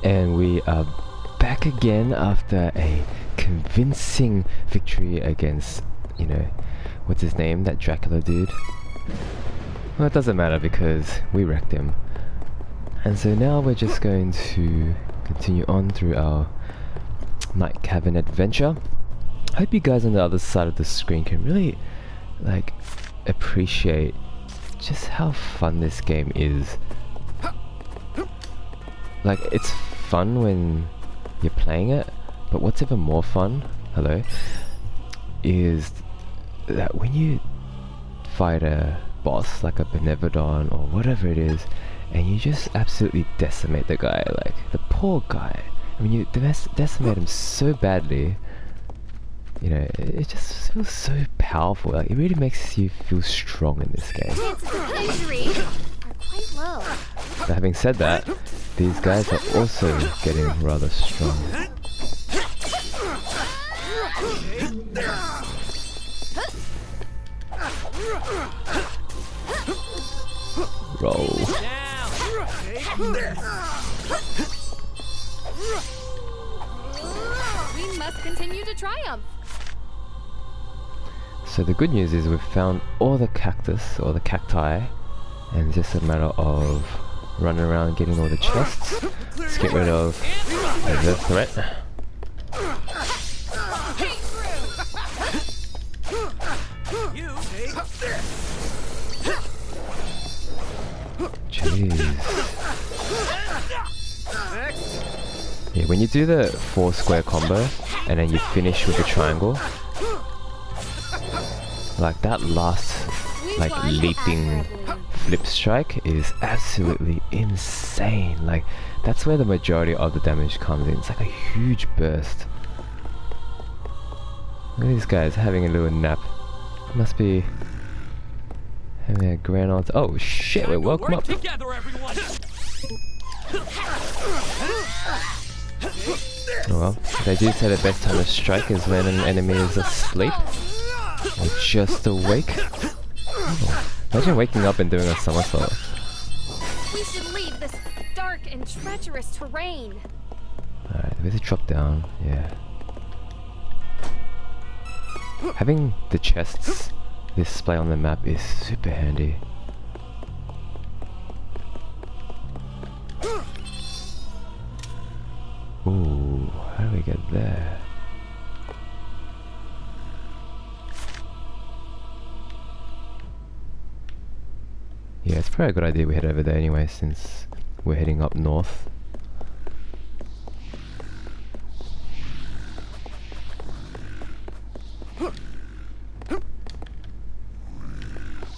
And we are back again after a convincing victory against, you know, what's his name? That Dracula dude. Well, it doesn't matter because we wrecked him. And so now we're just going to continue on through our night cabin adventure. I hope you guys on the other side of the screen can really, like, appreciate just how fun this game is. Like, it's fun when you're playing it, but what's even more fun, hello, is that when you fight a boss like a Benevedon or whatever it is, and you just absolutely decimate the guy, like the poor guy. I mean, you decimate him so badly, you know, it just feels so powerful. Like, it really makes you feel strong in this game. Injury are quite low. But having said that, these guys are also getting rather strong. Roll. We must continue to triumph. So the good news is we've found all the cactus, or the cacti, and it's just a matter of running around getting all the chests. Let's get rid of the threat. Jeez. Yeah, when you do the 4 square combo and then you finish with the triangle, like that last like leaping flip strike is absolutely insane. Like, that's where the majority of the damage comes in. It's like a huge burst. Look at these guys having a little nap. Must be having a grand old... Oh shit, we woke them up. Oh well, they do say the best time to strike is when an enemy is asleep or just awake. Oh, imagine waking up and doing a somersault. We should leave this dark and treacherous terrain. Alright, we have to drop down, yeah. Having the chests display on the map is super handy. Ooh, how do we get there? Yeah, it's probably a good idea we head over there anyway, since we're heading up north.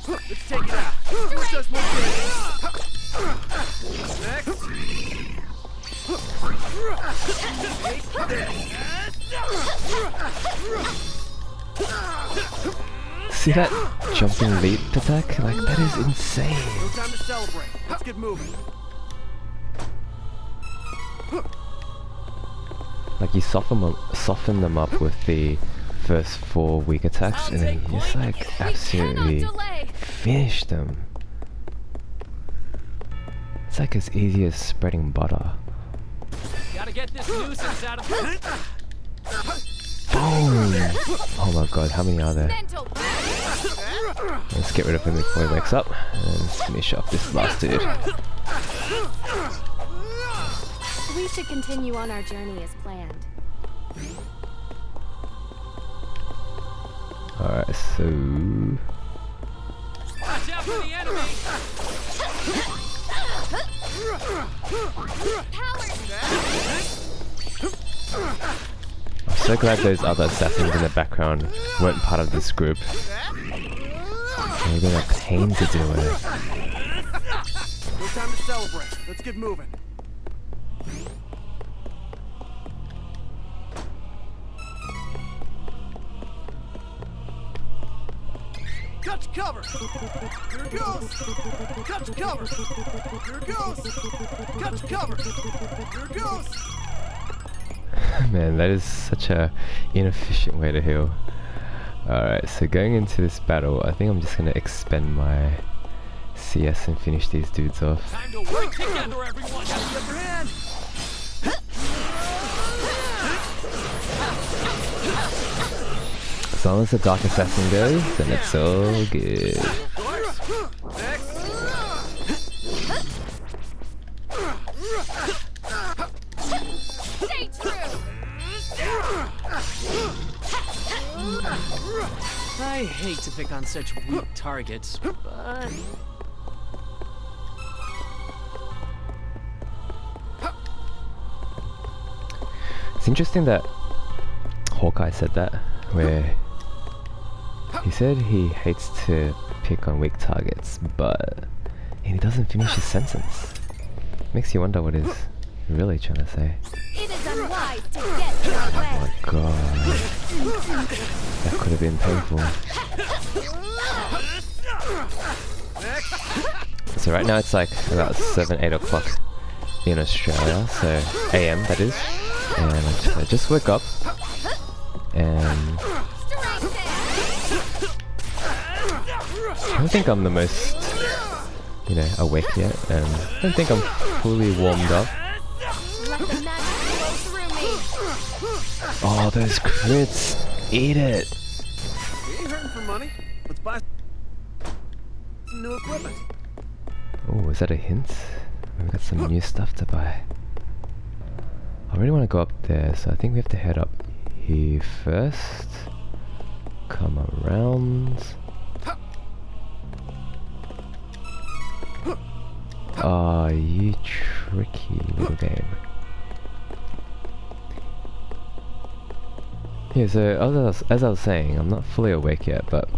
Let's take it out. Let's just move next. See that jumping leap attack? Like, that is insane. No time to celebrate. Let's get moving. Like, you soften them up with the first 4 weak attacks, and then you just like absolutely finish them. It's like as easy as spreading butter. Gotta get this nuisance out of here. Boom! Oh my god, how many are there? Let's get rid of him before he wakes up and finish off this last dude. We should continue on our journey as planned. Alright, so... Watch out for the enemy. I'm so glad those other assassins in the background weren't part of this group. They're been a pain to deal with. No time to celebrate. Let's get moving. Cut cover. Here it goes. Cut cover. Here it goes. Cut cover. Here it goes. Man, that is such a inefficient way to heal. Alright, so going into this battle, I think I'm just gonna expend my CS and finish these dudes off. Time to work together, everyone. Get your hand. As long as the Dark Assassin goes, then it's all good. Stay true. I hate to pick on such weak targets, but... It's interesting that Hawkeye said that, where he said he hates to pick on weak targets, but he doesn't finish his sentence. Makes you wonder what he's really trying to say. It is unwise to get in our way. Oh my god. That could have been painful. So right now it's like about 7, 8 o'clock in Australia, so AM that is. And I just woke up and I don't think I'm the most, you know, awake yet, and I don't think I'm fully warmed up. Let the magic flow through me. Oh, those crits! Eat it! We ain't hurting for money. Let's buy some new equipment. Oh, is that a hint? We've got some new stuff to buy. I really want to go up there, so I think we have to head up here first. Come around. Oh, you tricky little game. Yeah, so as I was saying, I'm not fully awake yet, but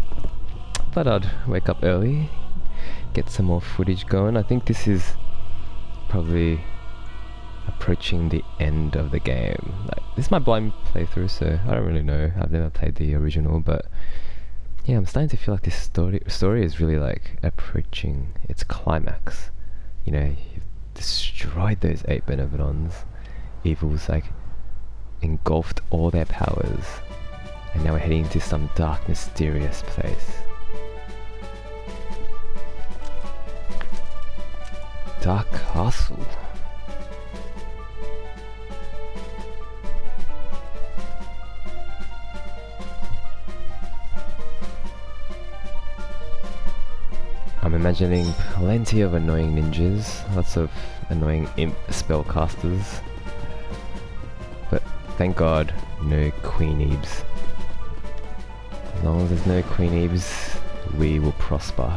I thought I'd wake up early, get some more footage going. I think this is probably approaching the end of the game. Like, this is my blind playthrough, so I don't really know. I've never played the original, but yeah, I'm starting to feel like this story is really like approaching its climax. You know, you've destroyed those 8 Benevedons. Evil's like engulfed all their powers, and now we're heading into some dark, mysterious place. Dark Castle. I'm imagining plenty of annoying ninjas, lots of annoying imp spellcasters, but thank God no Queen-Ebes. As long as there's no Queen-Ebes, we will prosper.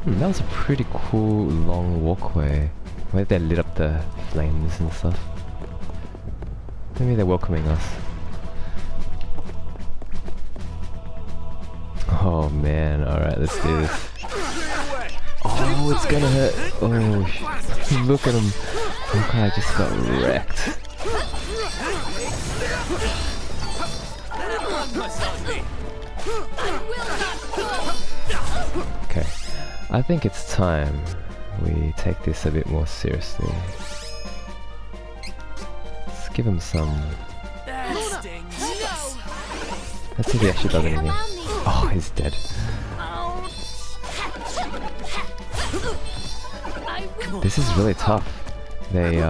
That was a pretty cool long walkway, where they lit up the flames and stuff. Maybe they're welcoming us. Oh man, alright, let's do this. Oh, it's gonna hurt. Oh, look at him. Hawkeye just got wrecked. Okay, I think it's time we take this a bit more seriously. Give him some. Let's see if he actually does anything. Oh, he's dead. This is really tough. They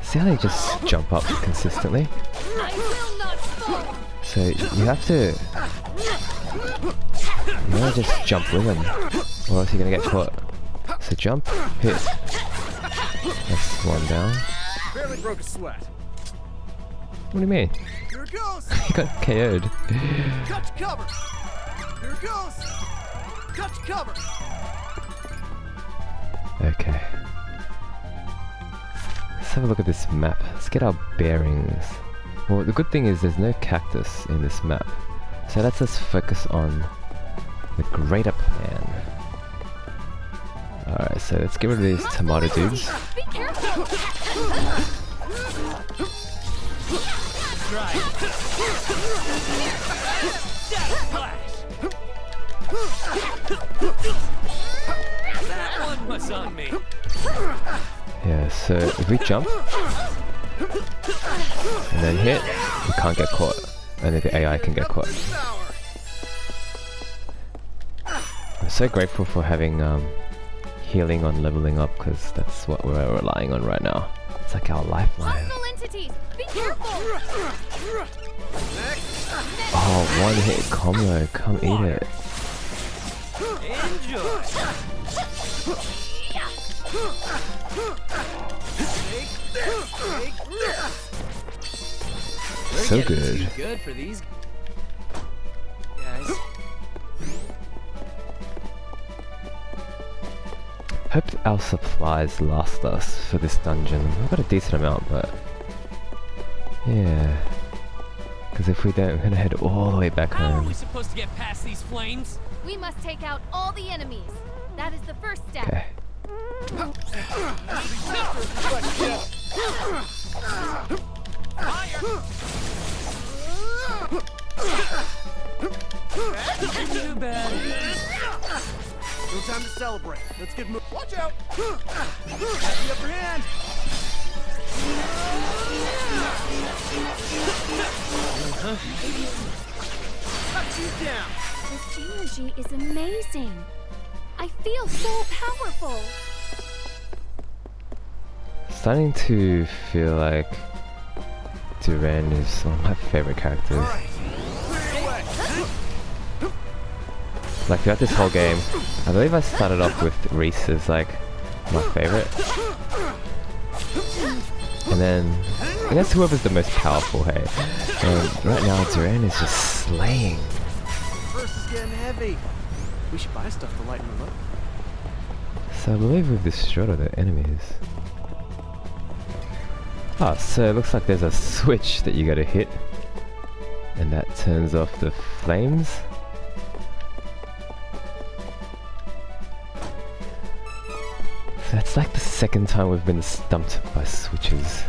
see how they just jump up consistently? So you have to just jump with them, or else you're gonna get caught. So jump, hit. That's one down. Barely broke a sweat. What do you mean? Here it goes. He got KO'd. Cut to cover. Here it goes. Cut to cover. Okay. Let's have a look at this map. Let's get our bearings. Well, the good thing is there's no cactus in this map, so let's just focus on the greater plan. Alright, so let's get rid of these tomato dudes. Be careful. That one was on me. Yeah, so if we jump and then hit, we can't get caught. Only the AI can get caught. so grateful for having healing on leveling up, because that's what we're relying on right now. It's like our lifeline. Hostile entities! Be careful! Oh, one hit combo. Come eat it. Enjoy. So good. Good for these guys. Hope our supplies last us for this dungeon. We've got a decent amount, but yeah. Because if we don't, we're gonna head all the way back How are home. we supposed to get past these flames? We must take out all the enemies. That is the first step. Okay. Too bad. No time to celebrate. Let's get moving. Watch out! Have the upper hand. Cut you down. This energy is amazing. I feel so powerful. Starting to feel like Duran is one of my favorite characters. All right. Clear your way. Like throughout this whole game, I believe I started off with Riesz as like my favorite. And then I guess whoever's the most powerful, hey. And right now Duran is just slaying. Purse is getting heavy. We should buy stuff to lighten the load. So I believe we've destroyed all the enemies. Ah, so it looks like there's a switch that you gotta hit. And that turns off the flames. So that's like the second time we've been stumped by switches.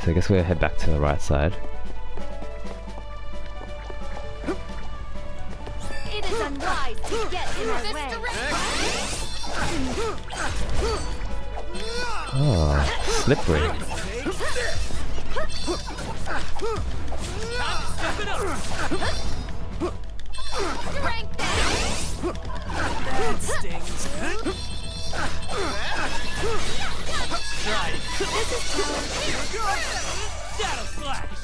So I guess we'll head back to the right side. It is unwise to get in our way. Oh, slippery. Step it up. Strength down. That stings. Right. Shadow Slash.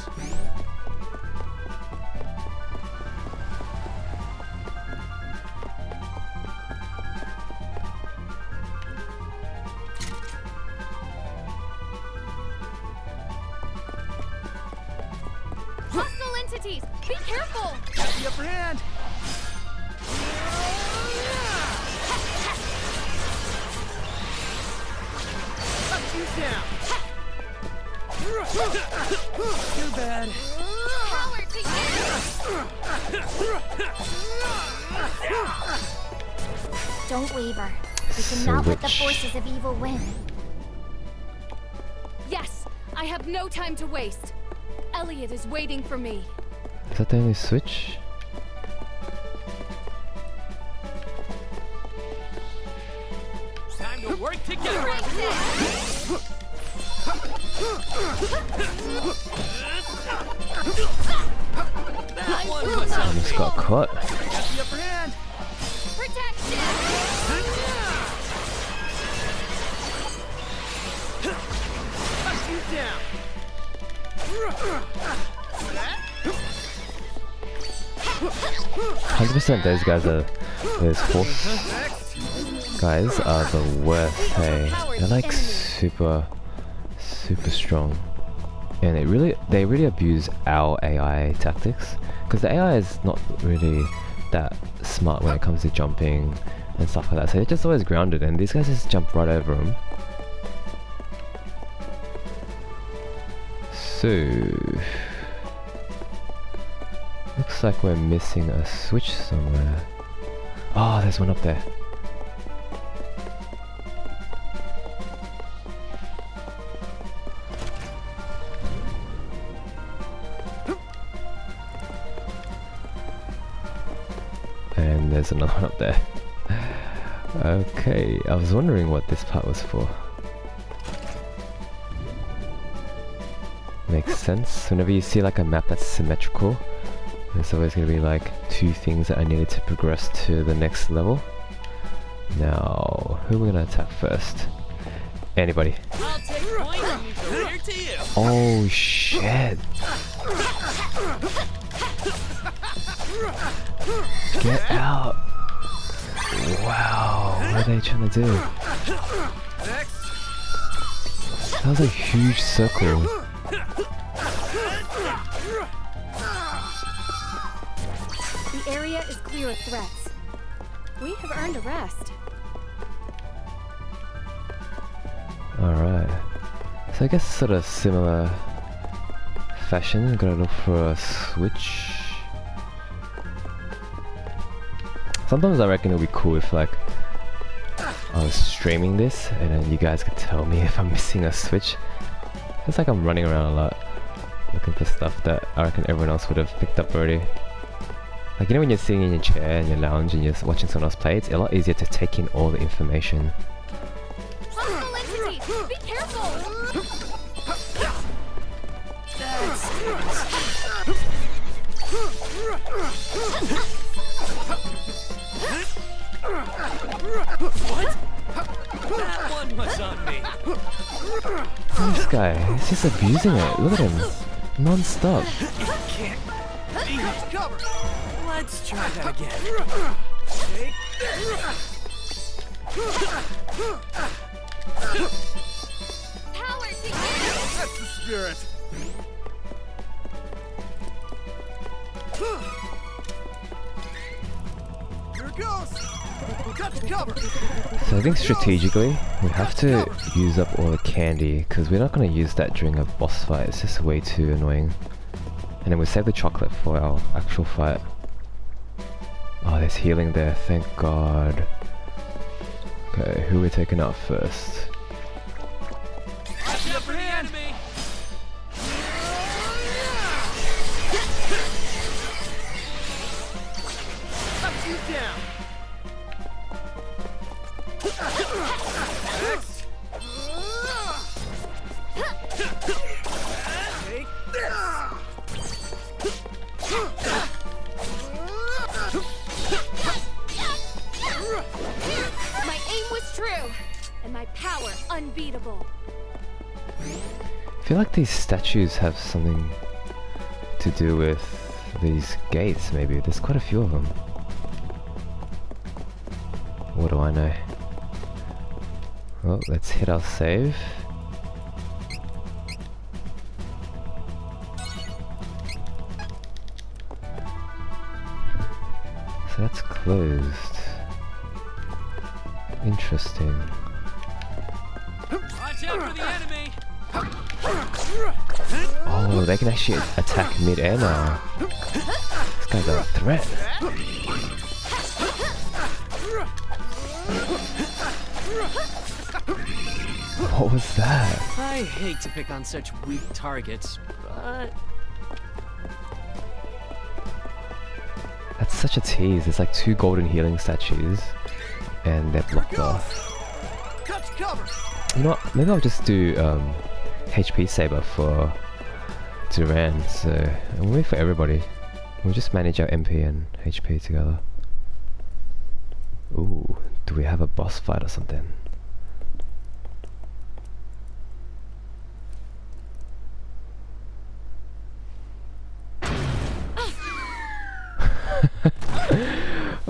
Hostile entities! Be careful! Have the upper hand. Cut you down. Too bad. Power to you! Don't waver. We cannot let the Switch. forces of evil win. Yes! I have no time to waste. Elliot is waiting for me. Is that the only switch? Time to work together. Strength it! That one was Almost got caught. Got the upper hand. Protection! Cut you down. 100% those guys are, those horse Next. guys are the worst, hey. They're like super strong. And they really abuse our AI tactics. Because the AI is not really that smart when it comes to jumping and stuff like that. So they're just always grounded and these guys just jump right over them. So looks like we're missing a switch somewhere. Oh, there's one up there. And there's another one up there. Okay, I was wondering what this part was for. Makes sense. Whenever you see like a map that's symmetrical, there's always going to be like two things that I needed to progress to the next level. Now, who are we going to attack first? Anybody. I'll take point and career to you. Oh shit! Get out! Wow, what are they trying to do? That was a huge circle. The area is clear of threats. We have earned a rest. Alright. So I guess sort of similar fashion. Gotta look for a switch. Sometimes I reckon it would be cool if like I was streaming this and then you guys could tell me if I'm missing a switch. It's like I'm running around a lot looking for stuff that I reckon everyone else would have picked up already. Like, you know when you're sitting in your chair in your lounge and you're watching someone else play, it's a lot easier to take in all the information. Hostile entity! Be careful! What? That one was on me. This guy, he's just abusing it. Look at him. Non-stop. It can't be. Cover. Let's try that again. Take Power to you! That's the spirit. Here it goes. Cut to cover. So I think strategically, we have to use up all the candy because we're not going to use that during a boss fight. It's just way too annoying. And then we save the chocolate for our actual fight. Oh, there's healing there, thank God. Okay, who are we taking out first? Watch out for the enemy. Cut you down. Next. Take this. My aim was true, and my power unbeatable. I feel like these statues have something to do with these gates, maybe. There's quite a few of them. What do I know? Well, let's hit our save. So that's closed. Interesting. Watch out for the enemy. Oh, they can actually attack mid-air now. This guy's a threat. What was that? I hate to pick on such weak targets, but That's such a tease. There's like 2 golden healing statues and they're blocked off. Cut to cover. You know what? Maybe I'll just do HP saber for Duran. So we'll wait for everybody. We'll just manage our MP and HP together. Ooh, do we have a boss fight or something?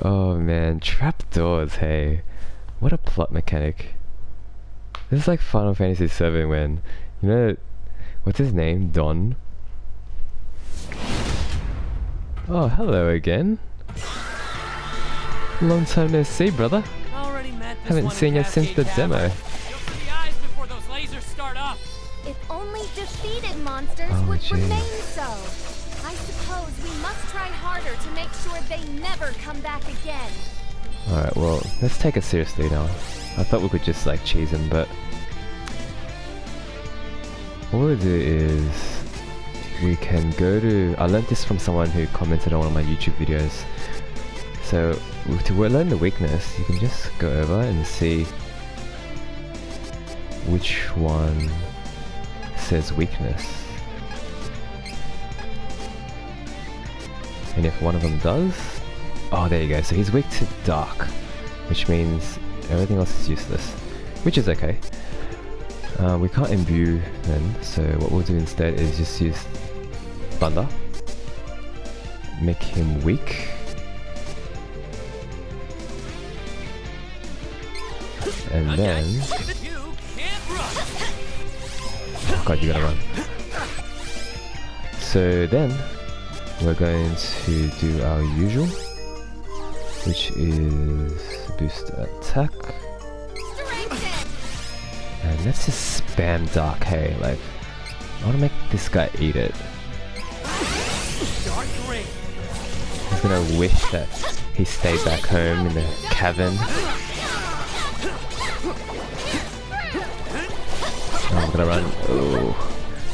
Oh man, trapdoors, hey. What a plot mechanic. This is like Final Fantasy VII when, you know, what's his name? Don? Oh, hello again. Long time no see, brother. already met this Haven't one seen you since the Cascade demo. Cavern. Look for the eyes before those lasers start up. If only defeated monsters Oh, would gee. remain so. I suppose we must try harder to make sure they never come back again. Alright, well, let's take it seriously now. I thought we could just like cheese him, but what we'll do is we can go to, I learned this from someone who commented on one of my YouTube videos. So to learn the weakness, you can just go over and see which one says weakness. And if one of them does, oh there you go, so he's weak to dark, which means everything else is useless, which is okay. We can't imbue then, so what we'll do instead is just use thunder, make him weak, and then oh god, you gotta run. So then we're going to do our usual, which is boost attack. And let's just spam dark, hey, like, I wanna make this guy eat it. He's gonna wish that he stayed back home in the cavern. Oh, I'm gonna run. Oh,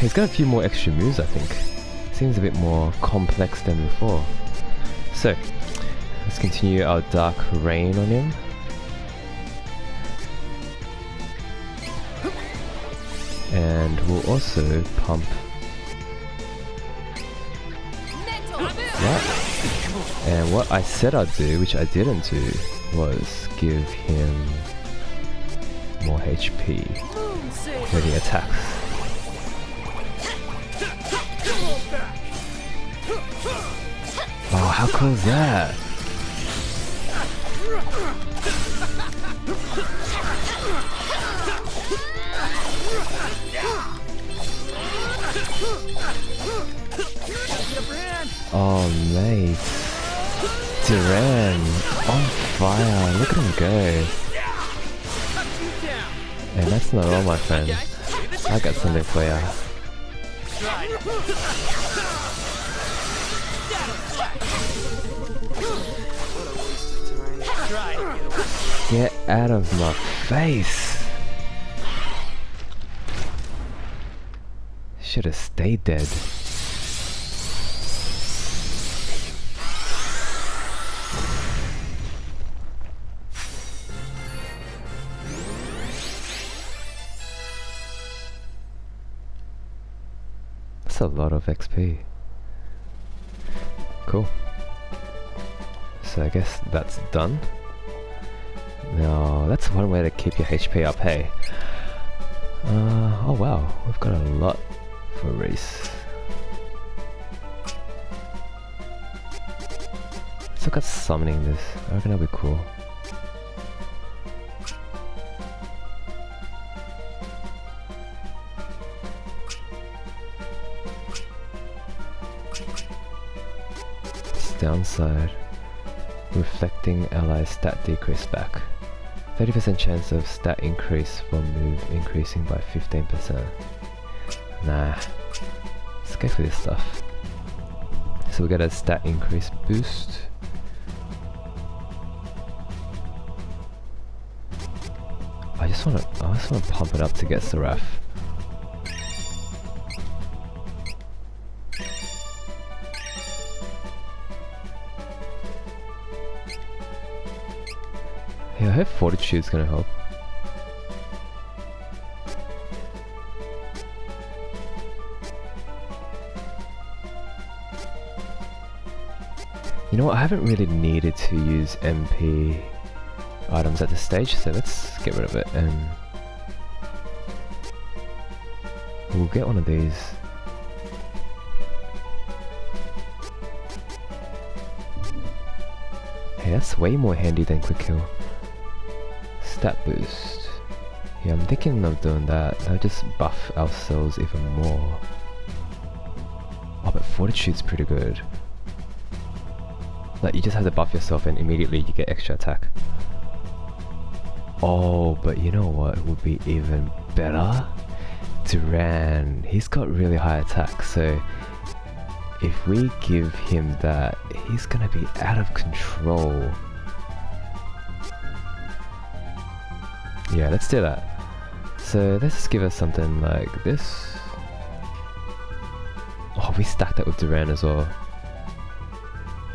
he's got a few more extra moves, I think. Seems a bit more complex than before. So, let's continue our dark rain on him. And we'll also pump that. And what I said I'd do, which I didn't do, was give him more HP when he attacks. Oh, how cool is that? Oh mate, Duran on fire, look at him go. And that's not all, my friend. I got something for ya. Get out of my face! Should have stayed dead. That's a lot of XP. Cool. So I guess that's done. Now that's one way to keep your HP up, hey. Oh wow, we've got a lot for Riesz. Let's look at summoning this. I reckon that'll be cool. Downside, reflecting ally stat decrease back. 30% chance of stat increase from move increasing by 15%. Nah, let's go for this stuff. So we got a stat increase boost. I just wanna pump it up to get Seraph. Yeah, I hope Fortitude's gonna help. You know what, I haven't really needed to use MP items at this stage, so let's get rid of it and we'll get one of these. Hey, that's way more handy than quick heal. Stat boost. Yeah, I'm thinking of doing that. That'll just buff ourselves even more. Oh, but Fortitude's pretty good. Like, you just have to buff yourself and immediately you get extra attack. Oh, but you know what would be even better? Duran. He's got really high attack, so if we give him that, he's gonna be out of control. Yeah, let's do that. So let's just give us something like this. Oh, we stacked that with Duran as well.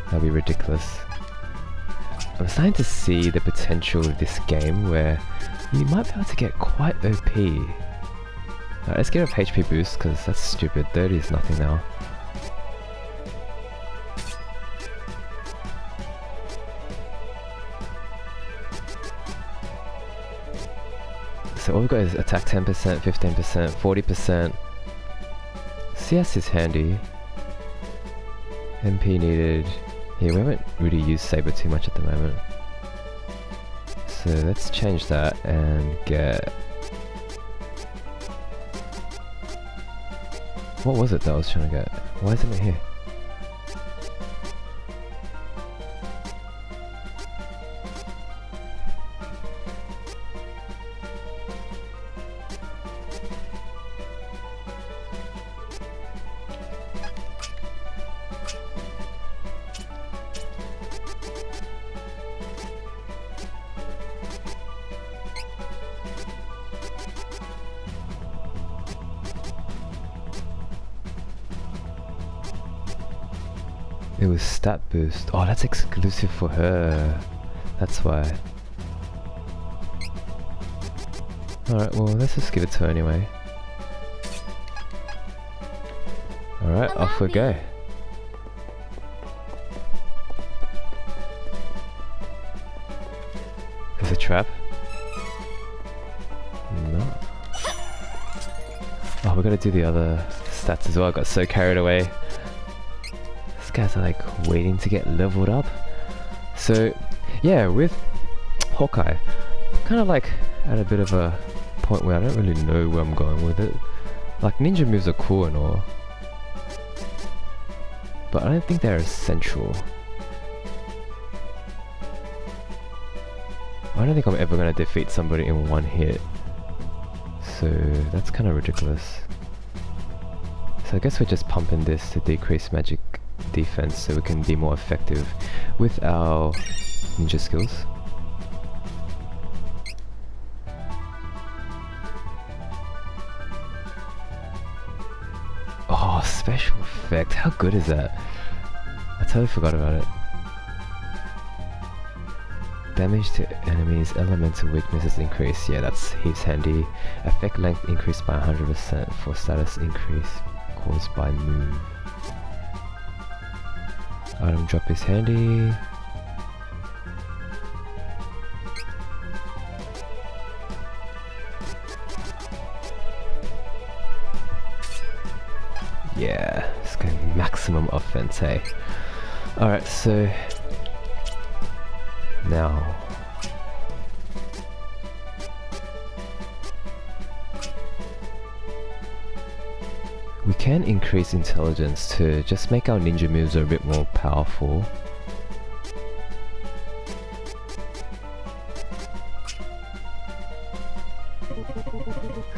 That'd be ridiculous. I'm starting to see the potential of this game where you might be able to get quite OP. Alright, let's get a HP boost because that's stupid. 30 is nothing now. So all we've got is attack 10%, 15%, 40%. CS is handy. MP needed. Yeah, we haven't really used Saber too much at the moment. So let's change that and get... What was it that I was trying to get? Why isn't it here? It was stat boost. Oh, that's exclusive for her. That's why. Alright, well, let's just give it to her anyway. Alright, off we go. There's a trap. No. Oh, we're gonna do the other stats as well. I got so carried away. Guys are like waiting to get leveled up. So yeah, with Hawkeye, kind of like at a bit of a point where I don't really know where I'm going with it. Like ninja moves are cool and all, but I don't think they're essential. I don't think I'm ever going to defeat somebody in one hit, so that's kind of ridiculous. So I guess we're just pumping this to decrease magic defense so we can be more effective with our ninja skills. Oh, special effect. How good is that? I totally forgot about it. Damage to enemies, elemental weaknesses increase. Yeah, that's heaps handy. Effect length increased by 100% for status increase caused by move. Item drop is handy. Yeah, it's going maximum offense, hey. Alright, so now we can increase intelligence to just make our ninja moves a bit more powerful.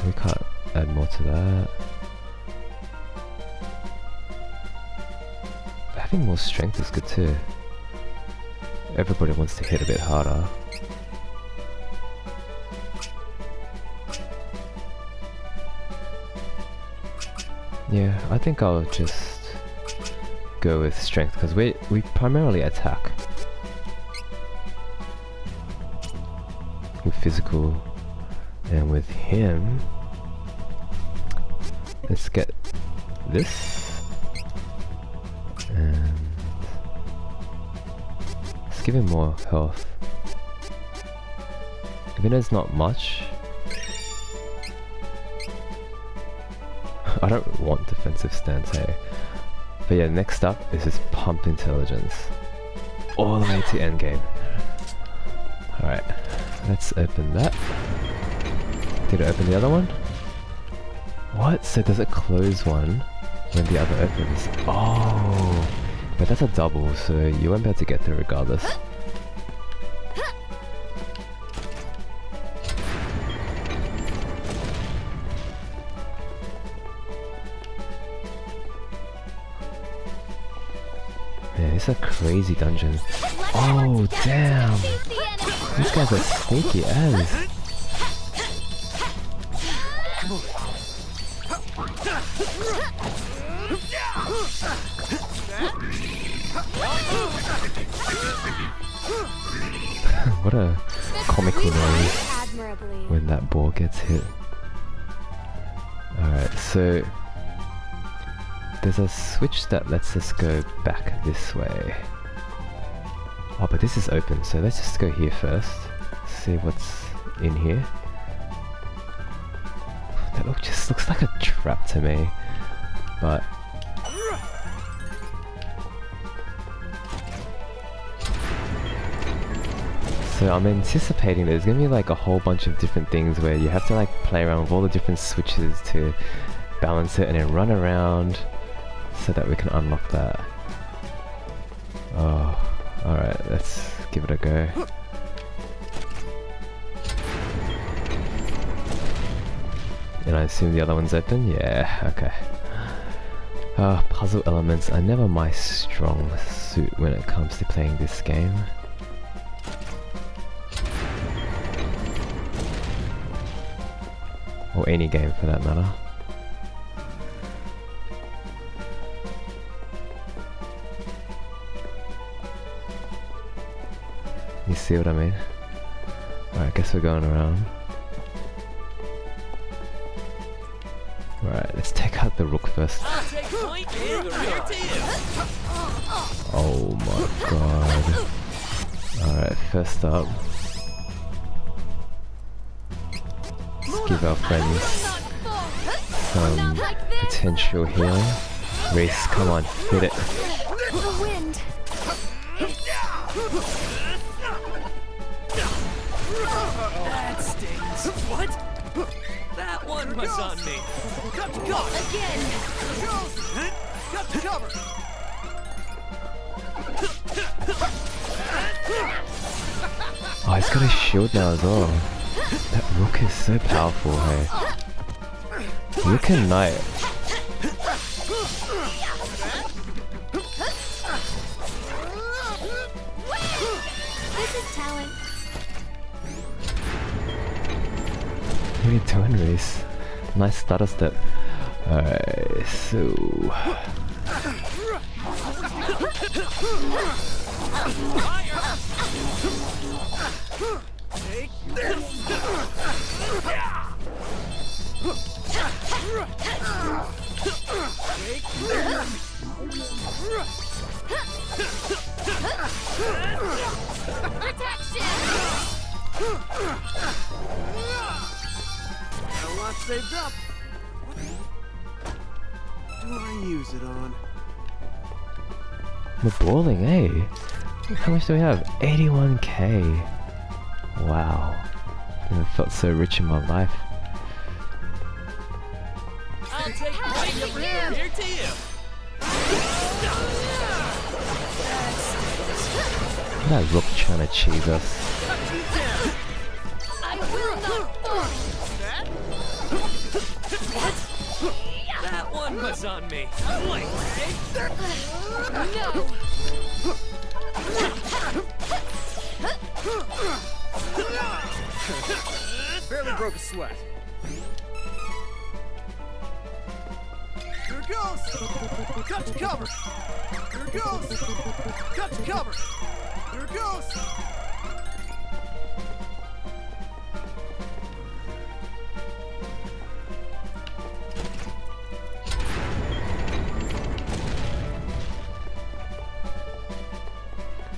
We can't add more to that. But having more strength is good too. Everybody wants to hit a bit harder. Yeah, I think I'll just go with strength because we primarily attack with physical, and with him, let's get this and let's give him more health. Even though it's not much, I don't want defensive stance, hey. But yeah, next up is this pump intelligence. All the way to endgame. Alright, let's open that. Did it open the other one? What? So does it close one when the other opens? Oh! But that's a double, so you won't be able to get through regardless. Man, it's a crazy dungeon. Oh, damn! These guys are sneaky as. what a comical noise Admirably. when that ball gets hit. Alright, so there's a switch that lets us go back this way. Oh, but this is open, so let's just go here first. See what's in here. That just looks like a trap to me, but so I'm anticipating there's gonna be like a whole bunch of different things where you have to like play around with all the different switches to balance it and then run around so that we can unlock that. Oh, alright, let's give it a go. And I assume the other one's open? Yeah, okay. Puzzle elements are never my strong suit when it comes to playing this game. Or any game for that matter. You see what I mean? Alright, guess we're going around. Alright, let's take out the rook first. I'll take point and the rear to you. Oh my god. Alright, first up. Let's give our friends some potential healing. Reece, come on, hit it. The wind. That stings. What? That one was on me. Cut to cover. Again. Here goes. Cut to cover. Oh, he's got a shield now as well. That rook is so powerful, hey. Rook and knight. This is talent. What are you doing, Reece? Nice stutter step. Alright, so... Take this. Take this. Protection. Got a lot saved up. What do I use it on? We're balling, eh? How much do we have? 81k. Wow. Never felt so rich in my life. I'll take point and the rear to you. That rook trying to cheese us. I will not fall. That one was on me. Wait, No. Barely broke a sweat. Here goes. Cut to cover. Here goes. Cut to cover. Here goes.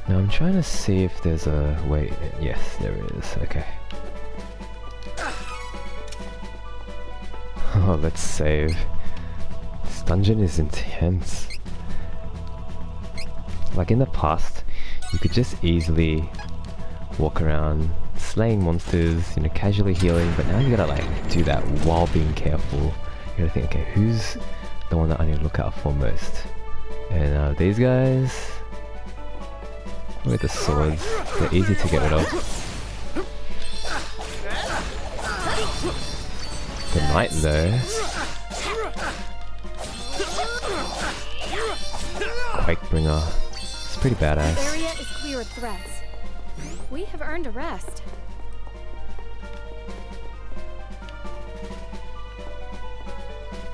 Now I'm trying to see if there's a... wait, yes, there is, okay. Oh, let's save. This dungeon is intense. Like in the past, you could just easily walk around slaying monsters, you know, casually healing, but now you gotta like do that while being careful. You gotta think, okay, who's the one that I need to look out for most? And these guys... look at the swords, they're easy to get rid of. The knight though... Quakebringer. It's pretty badass. Area is clear of threats. We have earned a rest.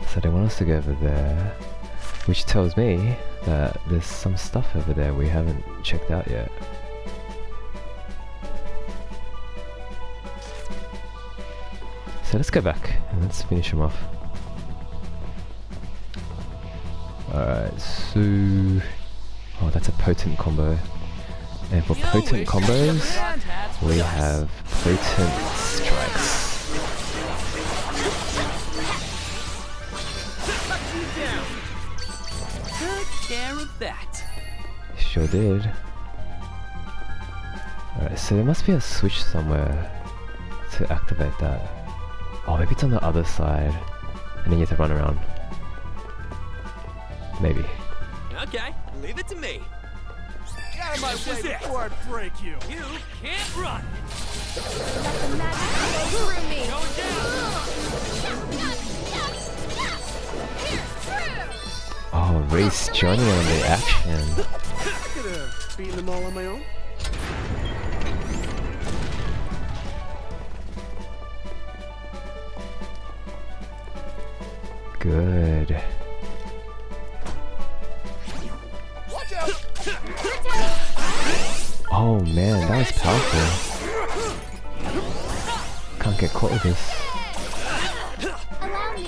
So they want us to go over there, which tells me that there's some stuff over there we haven't checked out yet. So let's go back and let's finish him off. Alright, so... Oh, that's a potent combo. And for potent combos, we have potent strikes. Took care of that. Sure did. Alright, so there must be a switch somewhere to activate that. Oh, maybe it's on the other side. And then you have to run around. Maybe. Okay, leave it to me. Get out of my way before I break you. You can't run. Let the magic flow through me. Going down. Oh, Riesz joining on the action. I could have beaten them all on my own. Good. Watch out! Oh man, that was powerful. Can't get caught with this. Allow me.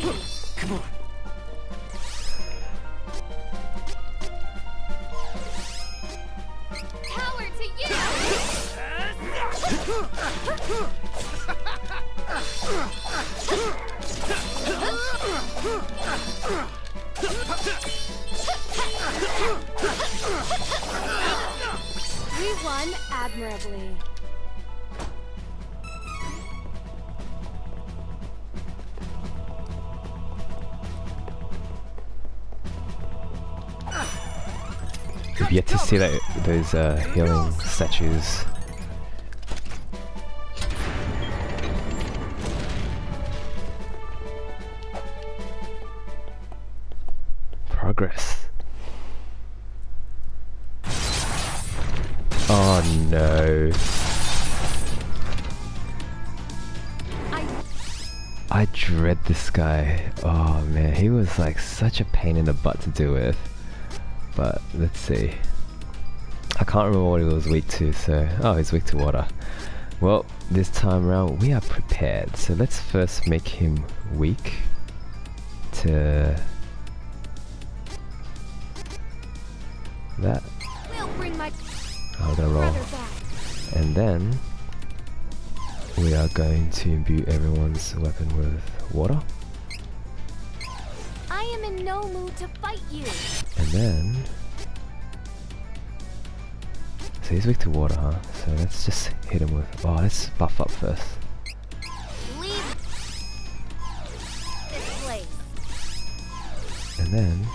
Come on. Power to you. We won admirably. We've yet to see those healing statues. Progress. Oh no. I dread this guy. Oh man, he was like such a pain in the butt to deal with. But let's see. I can't remember what he was weak to, so... Oh, he's weak to water. Well, this time around we are prepared. So let's first make him weak to... that. We'll bring my I'm gonna roll. brother back. And then we are going to imbue everyone's weapon with water. I am in no mood to fight you. And then... So he's weak to water, huh? So let's just hit him with... Oh, let's buff up first. Leave this place. And then...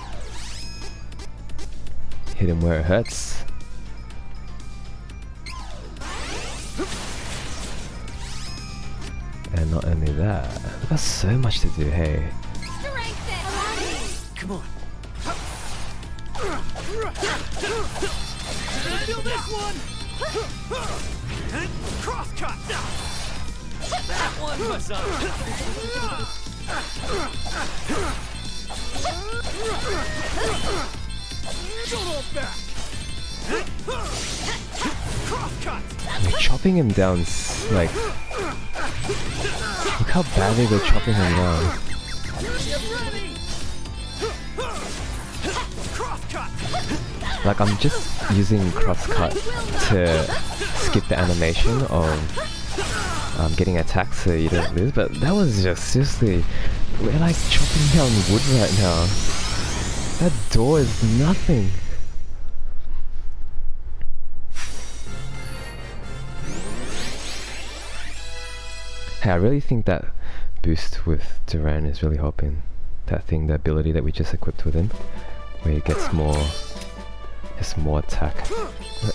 hit him where it hurts. And not only that, we've got so much to do, hey. Come on. Feel this one! Cross cut! That one, my son. Don't hold back! Cross cut! We're chopping him down, like... Look how badly they're chopping him down. Get ready! Cross cut! Like, I'm just using crosscut to skip the animation of getting attacked so you don't lose, but that was just, seriously, we're like chopping down wood right now. That door is nothing. Hey, I really think that boost with Duran is really helping. That thing, the ability that we just equipped with him, where he gets more attack.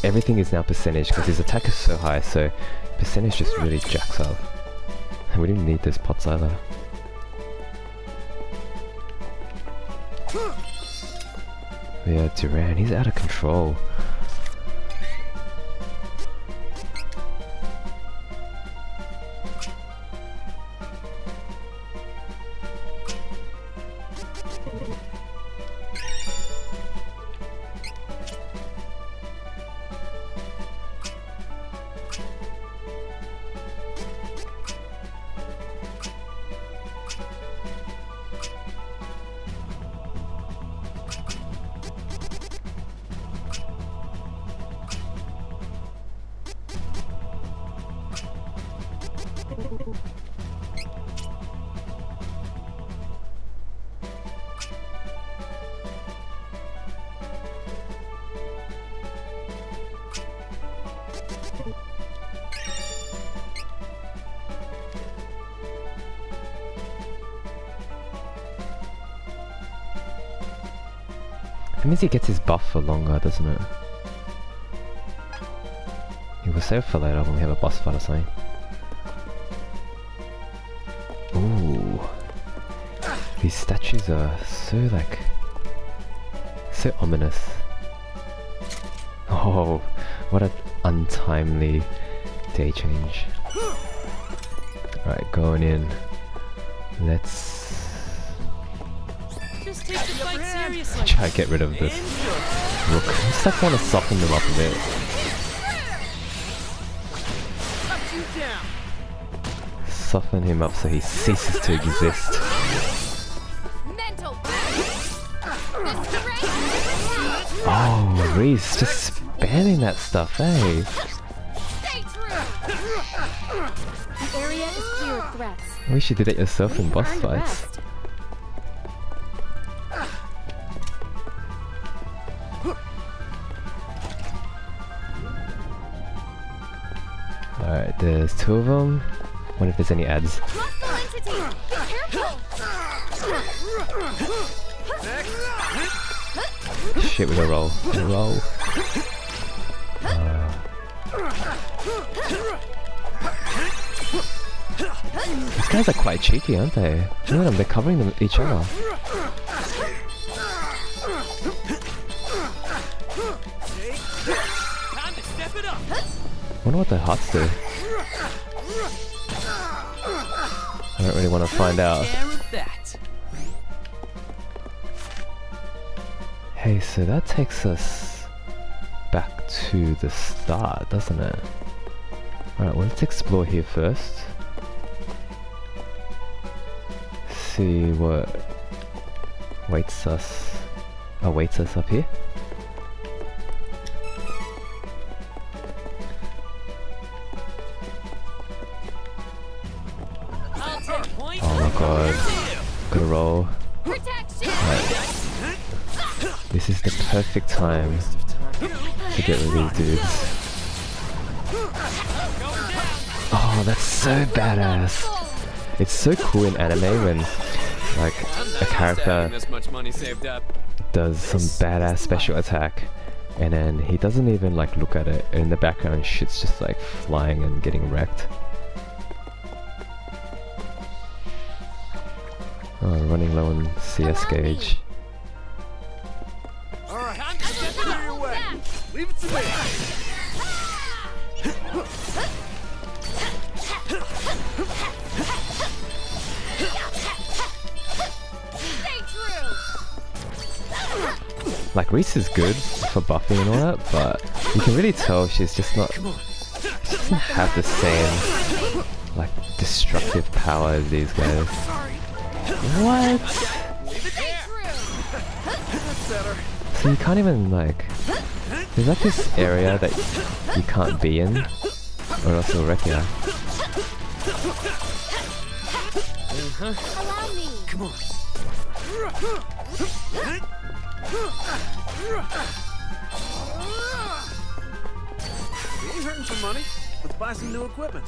Everything is now percentage because his attack is so high, so percentage just really jacks up. And we didn't need those pots either. But yeah, Duran, he's out of control. That means he gets his buff for longer, doesn't it? He will save for later when we have a boss fight or something. Ooh. These statues are so like... so ominous. Oh, what an untimely day change. Alright, going in. Let's... Just take the fight seriously. try to get rid of this rook. I just like want to soften them up a bit. Cut you down. Soften him up so he ceases to exist. Mental. The strength. Oh, Riesz just spamming that stuff, eh? Stay true. The area is clear of threats. I wish you did it yourself in boss Earned fights. rest. Alright, there's two of them. Wonder if there's any ads. Hostile entity. Be careful. Shit, we gotta roll. Roll. These guys are quite cheeky, aren't they? Look at them, they're covering them, each other. Time to step it up. Wonder what their hearts do. I don't really want to find out. Care of that. Hey, so that takes us back to the start, doesn't it? Alright, well, let's explore here first. See what awaits us up here. I'll take point. Oh my god, gotta roll. Protection. This is the perfect time to get rid of these dudes. Oh, that's so badass. It's so cool in anime when like a character This much money saved up. does some badass special attack and then he doesn't even like look at it, and in the background shit's just like flying and getting wrecked. Oh, running low on CS gauge. All right, Time to step it clear up. your way. Leave it to me. Stay true. Like Riesz is good for buffing and all that, but you can really tell she's just not, she doesn't have the same like destructive power as these guys. What? Stay true. That's better. So you can't even like, there's like this area that you can't be in, or else it'll wreck you. Allow me. Come on. We ain't hurting for money. Let's buy some new equipment.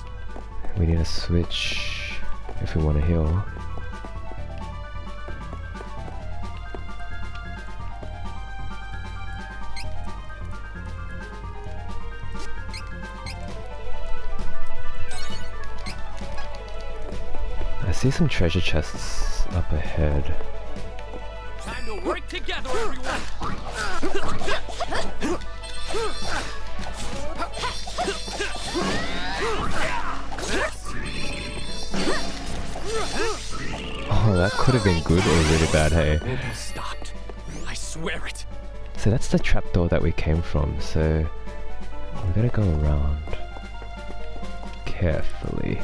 We need a switch if we want to heal. I see some treasure chests up ahead. Time to work together, everyone. Oh, that could have been good or really bad, hey. We'll be stopped. I swear it. So that's the trapdoor that we came from, so we gotta go around carefully.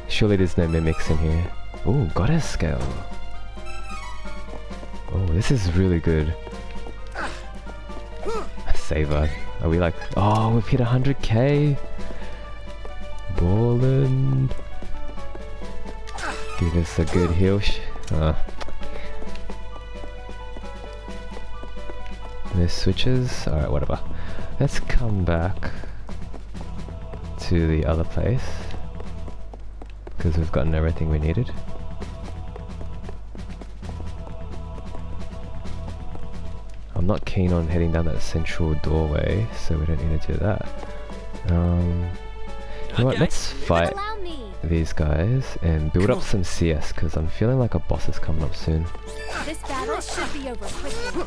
Surely there's no mimics in here. Ooh, goddess scale. Oh, this is really good. Saver. Are we like, oh, we've hit 100k. Ballin'. Give us a good heal. No switches? Alright, whatever. Let's come back to the other place, because we've gotten everything we needed. I'm not keen on heading down that central doorway, so we don't need to do that. You know what, let's fight Allow me. these guys and build up some CS, because I'm feeling like a boss is coming up soon. This battle should be over quickly.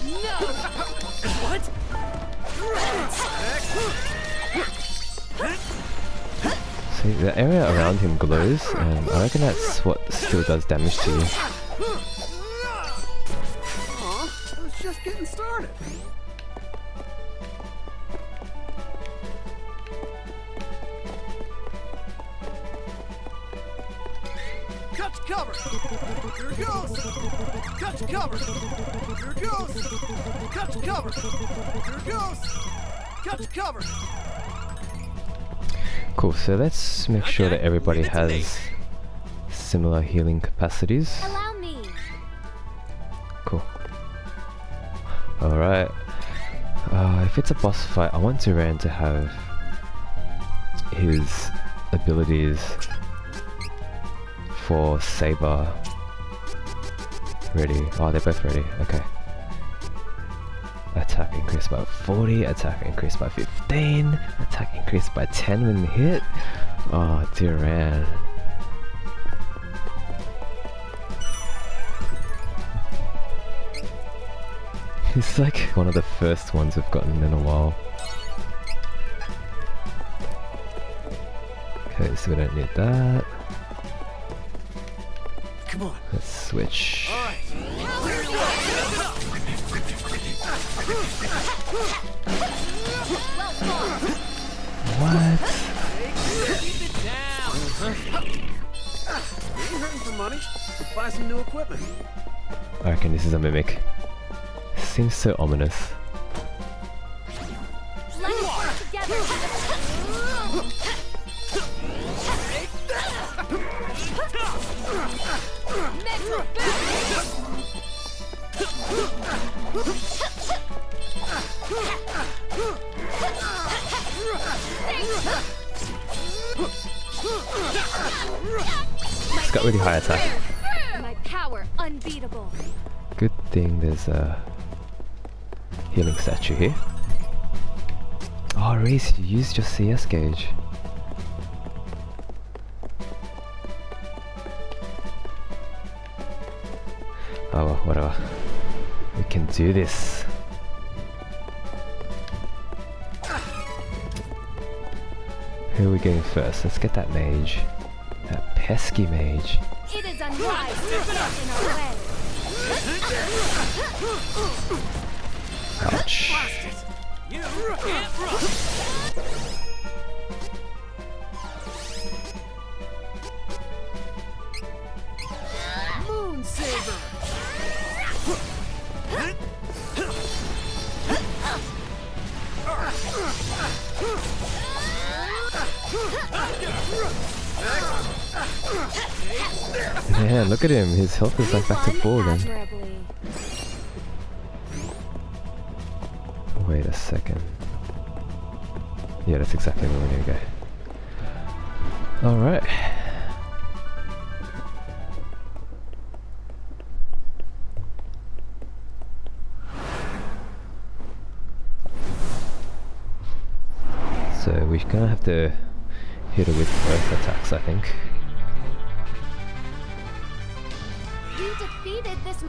No! What? See, the area around him glows, and I reckon that's what still does damage to you. Aw, I was just getting started. Cut to cover. Here it goes. Cut to cover. Here it goes. Cut to cover. Here it goes. Cut to cover. Cool, so let's make sure that everybody leave it to me. has similar healing capacities. Allow me. Cool. Alright. If it's a boss fight, I want Duran to have his abilities for Saber ready. Oh, they're both ready. Okay. Attack increased by 40, attack increased by 15, attack increased by 10 when hit. Oh, Duran. He's like one of the first ones we've gotten in a while. Okay, so we don't need that. Come on. Let's switch. All right. What? Keep it down. You ain't hurting for money. Buy some new equipment. I reckon this is a mimic. Seems so ominous. Let's work together. Mental It's got really high attack. My power unbeatable. Good thing there's a healing statue here. Oh, Riesz, you used your CS gauge. Oh well, whatever. We can do this. Who are we getting first? Let's get that mage. That pesky mage. It is unwise to get in our way. Ouch. You can't run. Moon Saber. Man, look at him. His health is like back to full again. Admirably. Wait a second. Yeah, that's exactly where we need to go. Alright. So we're gonna have to hit her with both attacks, I think. You defeated this.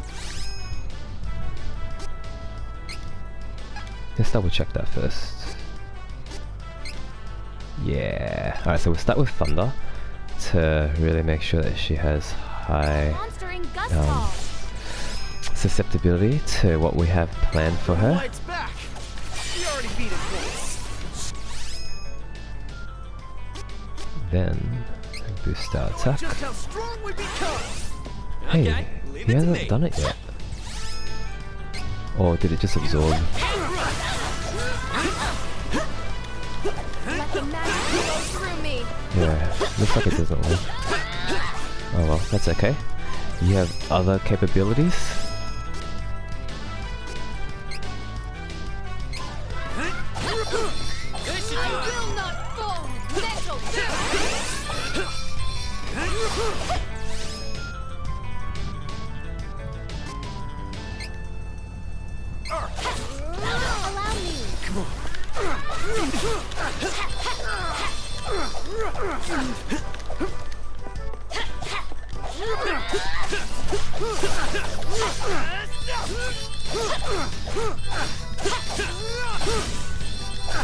Let's double check that first. Yeah. Alright, so we'll start with Thunder to really make sure that she has high Monster in Gustball. susceptibility to what we have planned for her. Light's back. We already beat it once. Then boost our attack. Just how strong we become. Hey, Okay, leave he it to hasn't me. done it yet. Or did it just absorb? Let the magic flow through me. Yeah, looks like it doesn't work. Oh well, that's okay. You have other capabilities?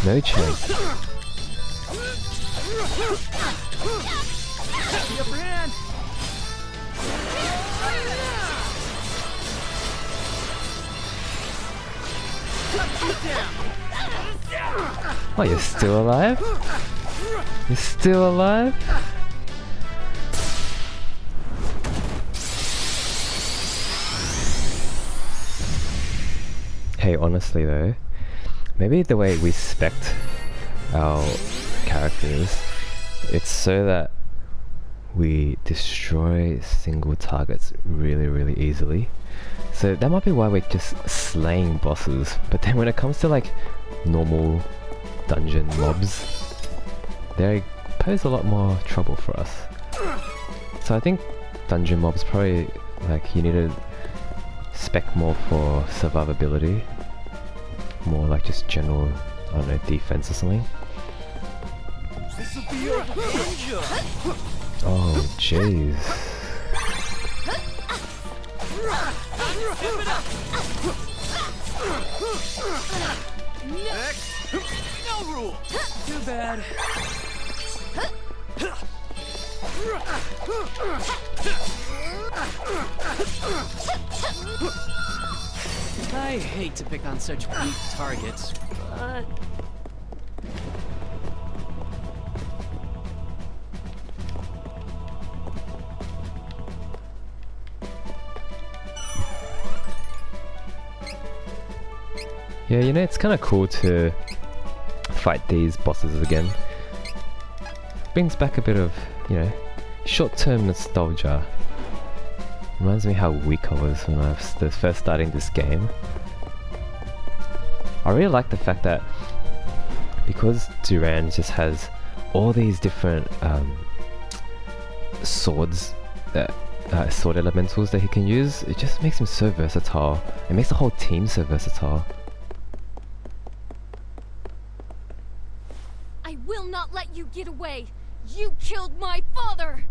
No chance. The upper hand. Oh, you're still alive? You're still alive? Hey, honestly though, maybe the way we spec our characters, it's so that we destroy single targets really easily. So that might be why we're just slaying bosses, but then when it comes to like normal dungeon mobs, they pose a lot more trouble for us. So I think dungeon mobs probably, like, you need to spec more for survivability, more like just general, I don't know, defense or something. This'll be your danger. Oh jeez. Next, no rule. Too bad. I hate to pick on such weak targets, but... Yeah, you know, it's kind of cool to fight these bosses again. Brings back a bit of, you know, short-term nostalgia. Reminds me how weak I was when I was first starting this game. I really like the fact that because Duran just has all these different swords, sword elementals that he can use, it just makes him so versatile. It makes the whole team so versatile. I will not let you get away. You killed my father.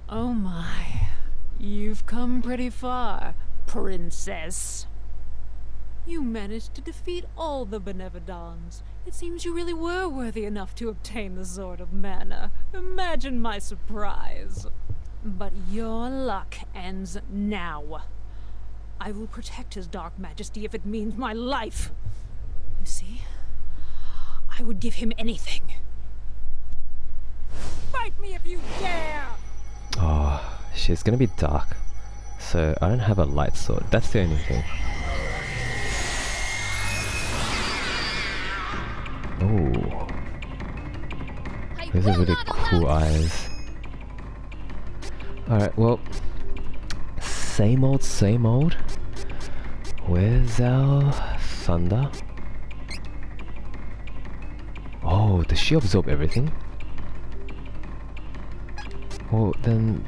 Oh my. You've come pretty far, princess. You managed to defeat all the Benevedons. It seems you really were worthy enough to obtain the Sword of Mana. Imagine my surprise. But your luck ends now. I will protect his Dark Majesty if it means my life. You see? I would give him anything. Fight me if you dare! Oh, shit, it's gonna be dark. So I don't have a light sword. That's the only thing. Oh. Those are really cool eyes. Alright, well, same old, same old. Where's our thunder? Oh, does she absorb everything? Well, then,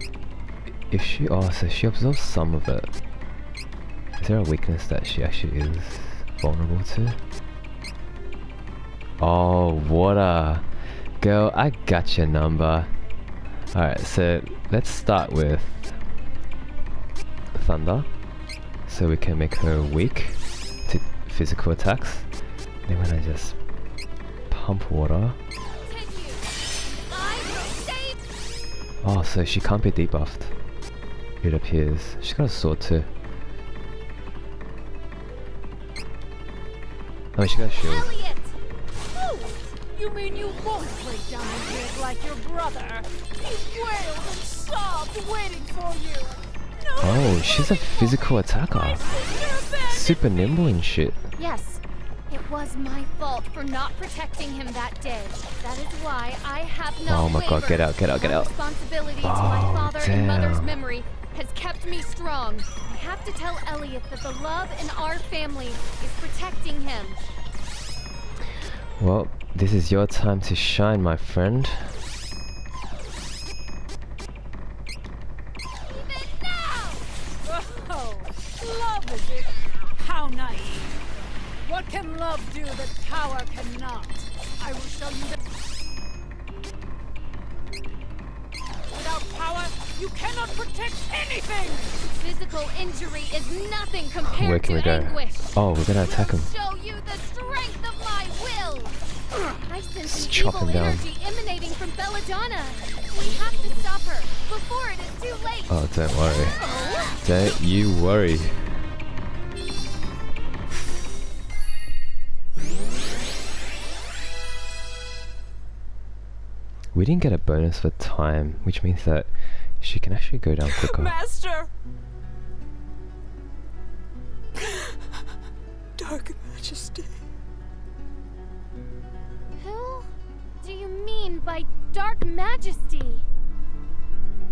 if she, oh, so she absorbs some of it. Is there a weakness that she actually is vulnerable to? Oh, water. Girl, I got your number. Alright, so let's start with thunder, so we can make her weak to physical attacks. Then when I just pump water. Oh, so she can't be debuffed, it appears. She's got a sword too. Oh, she got a shield. Elliot! You mean you won't break down and get like your brother? He wailed and sobbed waiting for you. No, Oh, she's a physical attacker. Super nimble and shit. Yes, it was my fault for not protecting him that day. That is why I have no Oh my god, wavered. get out, get out, get My out. responsibility to Oh, my father and mother's damn. memory has kept me strong. I have to tell Elliot that the love in our family is protecting him. Well, this is your time to shine, my friend. Even now! Oh, love is it? How naive. What can love do that power cannot? I will show you that without power, you cannot protect anything! Physical injury is nothing Where compared can to we go? anguish. Oh, we're gonna attack him. Show you the strength of my will. I sense Just an chop evil him down. energy emanating from Belladonna. We have to stop her before it is too late. Oh, don't worry. Don't you worry. We didn't get a bonus for time, which means that she can actually go down quicker. Master! Dark Majesty. Who do you mean by Dark Majesty?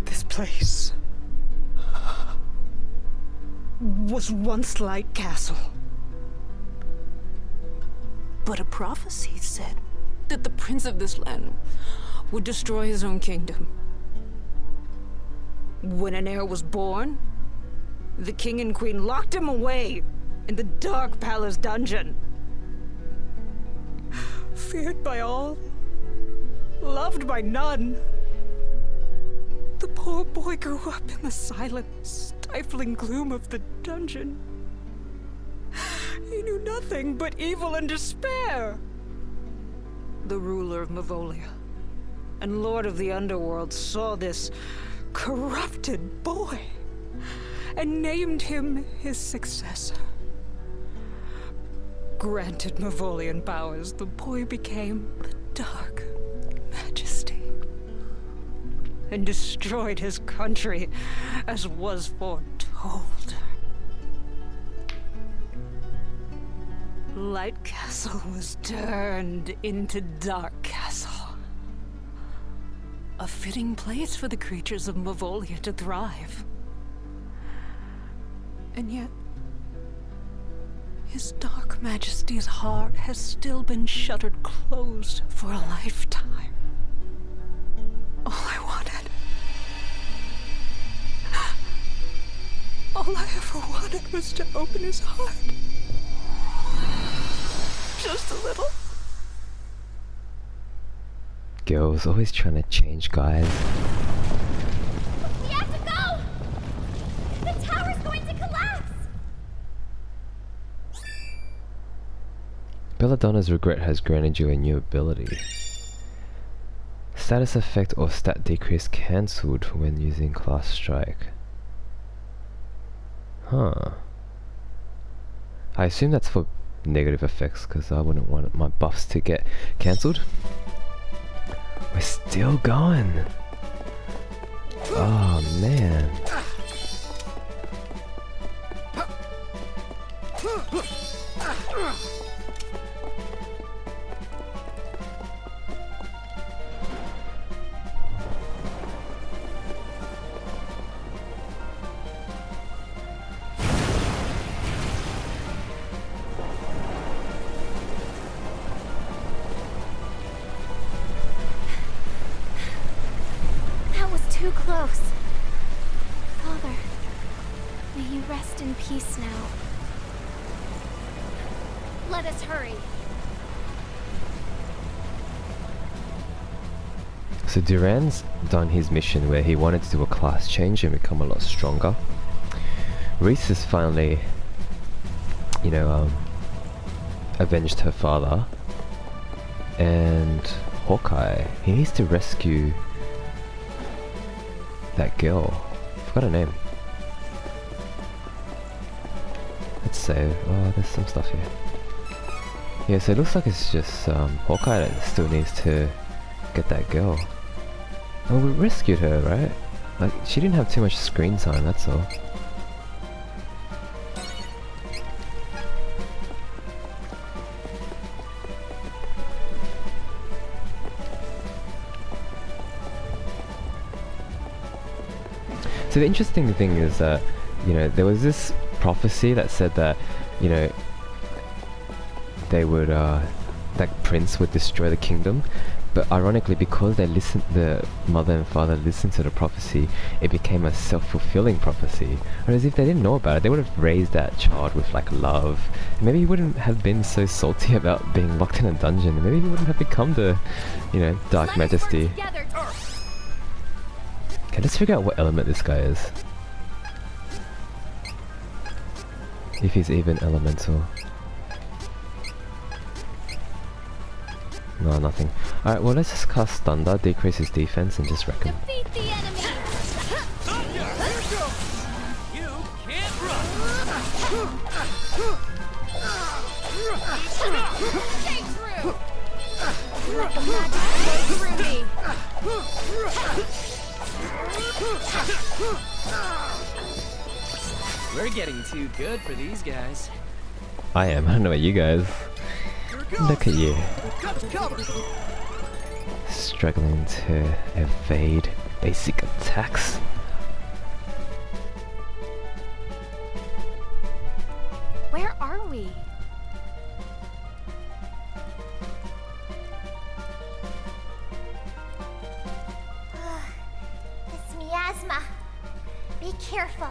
This place was once Light Castle. But a prophecy said that the prince of this land would destroy his own kingdom. When an heir was born, the king and queen locked him away in the dark palace dungeon. Feared by all, loved by none, the poor boy grew up in the silent, stifling gloom of the dungeon. He knew nothing but evil and despair. The ruler of Mavolia and lord of the underworld saw this corrupted boy and named him his successor. Granted Mavolian powers, the boy became the Dark Majesty and destroyed his country as was foretold. Light Castle was turned into Dark Castle. A fitting place for the creatures of Mavolia to thrive. And yet, His Dark Majesty's heart has still been shuttered closed for a lifetime. All I wanted, all I ever wanted was to open his heart. Just a little. Girls always trying to change guys. We have to go! The tower's going to collapse! Belladonna's regret has granted you a new ability. Status effect or stat decrease cancelled when using class strike. Huh. I assume that's for negative effects because I wouldn't want my buffs to get cancelled. We're still going. Oh man. Too close. Father, may you rest in peace now. Let us hurry. So Duran's done his mission where he wanted to do a class change and become a lot stronger. Riesz has finally, avenged her father. And Hawkeye, he needs to rescue that girl. I forgot her name. Let's save. Oh, there's some stuff here. Yeah, so it looks like it's just Hawkeye that still needs to get that girl. Oh, we rescued her, right? Like, she didn't have too much screen time, that's all. So the interesting thing is that, there was this prophecy that said that, they would, that prince would destroy the kingdom, But ironically, because the mother and father listened to the prophecy, it became a self-fulfilling prophecy. Whereas if they didn't know about it, they would have raised that child with like love. And maybe he wouldn't have been so salty about being locked in a dungeon. Maybe he wouldn't have become the, you know, Dark Majesty. Okay, let's figure out what element this guy is. If he's even elemental. No, nothing. Alright, well let's just cast Thunder, decrease his defense, and just wreck him. Defeat the enemy! You can't run! Stay true! Let the magic flow through me! We're getting too good for these guys. I am, I don't know about you guys. Look at you. Struggling to evade basic attacks. Where are we? This miasma. Be careful.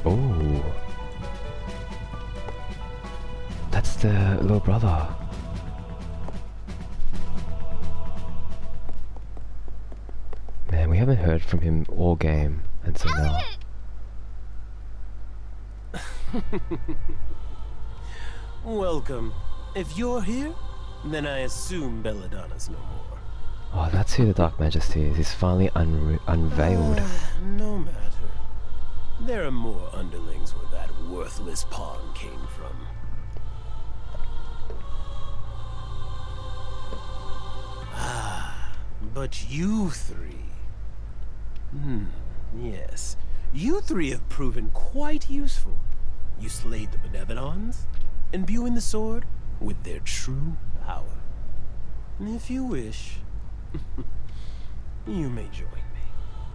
Oh, that's the little brother. Man, we haven't heard from him all game until now. Welcome. If you're here, then I assume Belladonna's no more. Oh, that's who the Dark Majesty is. He's finally unveiled. No matter. There are more underlings where that worthless pawn came from. Ah, but you three. Yes. You three have proven quite useful. You slayed the Benevedons, imbuing the sword with their true power. If you wish, you may join me.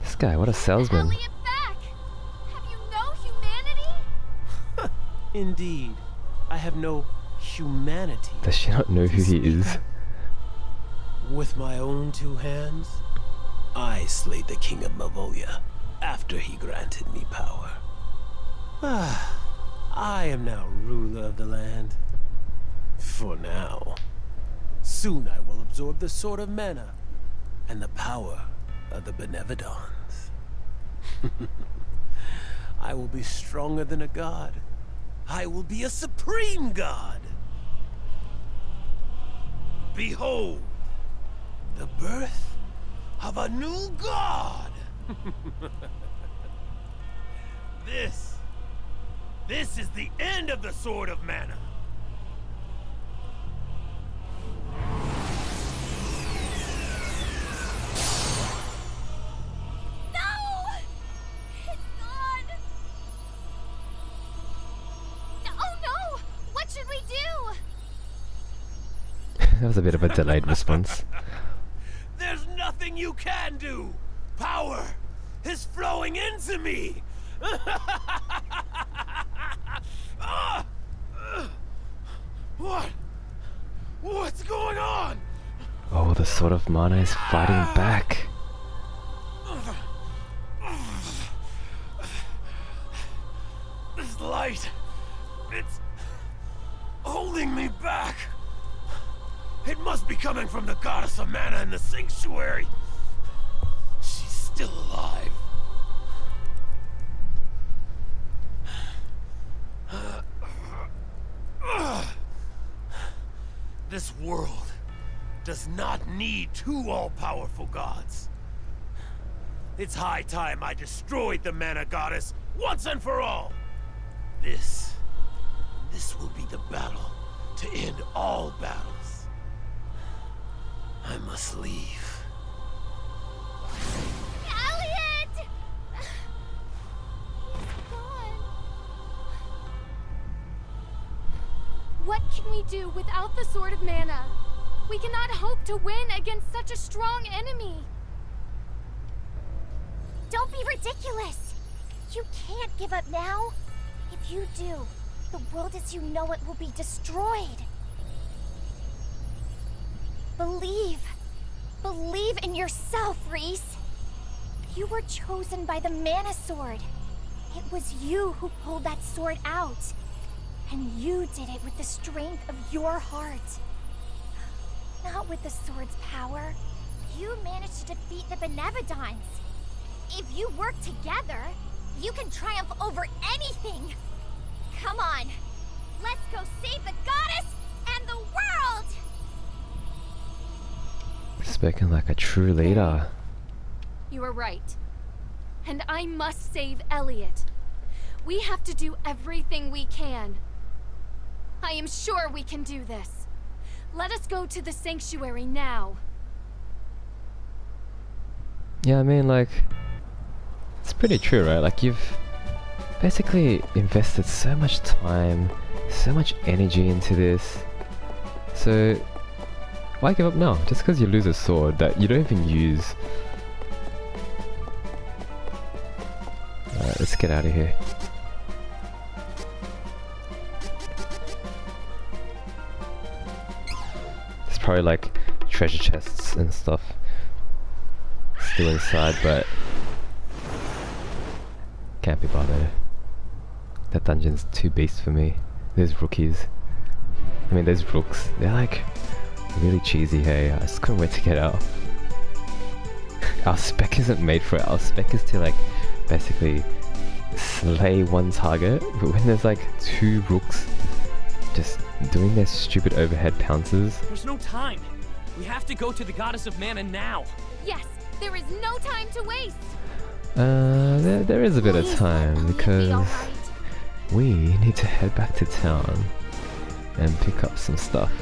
This guy, what a salesman. Elliot back! Have you no humanity? Indeed, I have no humanity. Does she not know who he is? With my own two hands, I slayed the king of Mavolia after he granted me power. I am now ruler of the land. For now. Soon I will absorb the sword of mana and the power of the Benevedons. I will be stronger than a god. I will be a supreme god. Behold, the birth of a new god. This is the end of the sword of mana. That was a bit of a delayed response. There's nothing you can do. Power is flowing into me. What's going on? Oh, the sword of mana is fighting back. This light, it's holding me back. It must be coming from the goddess of mana in the sanctuary. She's still alive. This world does not need two all-powerful gods. It's high time I destroyed the mana goddess once and for all. This will be the battle to end all battles. I must leave. Elliot! He's gone. What can we do without the Sword of Mana? We cannot hope to win against such a strong enemy. Don't be ridiculous. You can't give up now. If you do, the world as you know it will be destroyed. Believe. Believe in yourself, Riesz. You were chosen by the Mana Sword. It was you who pulled that sword out. And you did it with the strength of your heart. Not with the sword's power. You managed to defeat the Benevedons. If you work together, you can triumph over anything. Come on. Let's go save the goddess and the world! Speaking like a true leader. You are right. And I must save Elliot. We have to do everything we can. I am sure we can do this. Let us go to the sanctuary now. Yeah, I mean, like, it's pretty true, right? Like, you've basically invested so much time, so much energy into this. So, why give up now? Just because you lose a sword that you don't even use. Alright, let's get out of here. There's probably like treasure chests and stuff still inside, but can't be bothered. That dungeon's too beast for me. Those rookies. I mean, those rooks, they're like really cheesy, hey? I just couldn't wait to get out. Our spec isn't made for it. Our spec is to like basically slay one target, but when there's like two rooks just doing their stupid overhead pounces. There's no time. We have to go to the goddess of mana now. Yes, there is no time to waste. There is a bit of Please let time Elliot be because all right. we need to head back to town and pick up some stuff.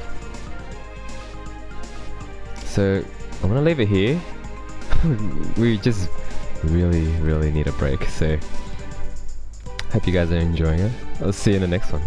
So I'm gonna leave it here. We just really need a break, so hope you guys are enjoying it. I'll see you in the next one.